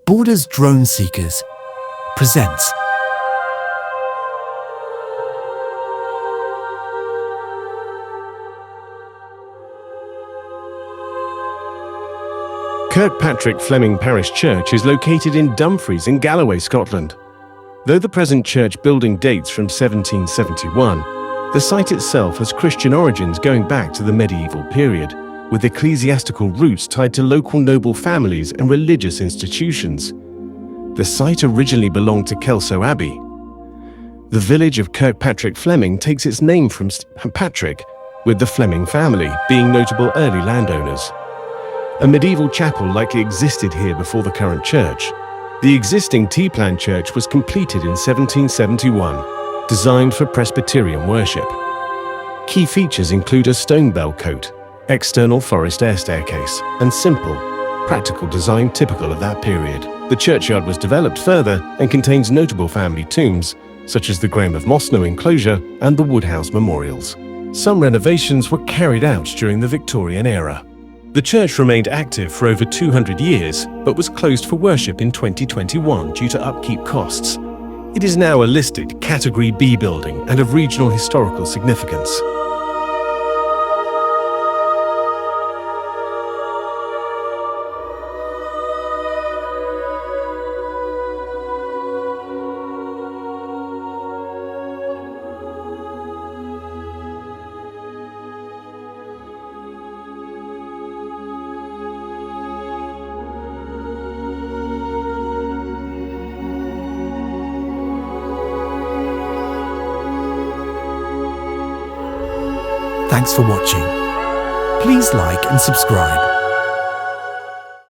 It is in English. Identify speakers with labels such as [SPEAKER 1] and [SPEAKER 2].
[SPEAKER 1] Borders Drone Seekers presents
[SPEAKER 2] Kirkpatrick Fleming Parish Church is located in Dumfries in Galloway, Scotland. Though the present church building dates from 1771, the site itself has Christian origins going back to the medieval period, with ecclesiastical roots tied to local noble families and religious institutions. The site originally belonged to Kelso Abbey. The village of Kirkpatrick Fleming takes its name from St. Patrick, with the Fleming family being notable early landowners. A medieval chapel likely existed here before the current church. The existing T-plan church was completed in 1771, designed for Presbyterian worship. Key features include a stone bell cote, external forest air staircase, and simple, practical design typical of that period. The churchyard was developed further and contains notable family tombs, such as the Graham of Mosnow enclosure and the Woodhouse memorials. Some renovations were carried out during the Victorian era. The church remained active for over 200 years, but was closed for worship in 2021 due to upkeep costs. It is now a listed Category B building and of regional historical significance.
[SPEAKER 1] Thanks for watching. Please like and subscribe.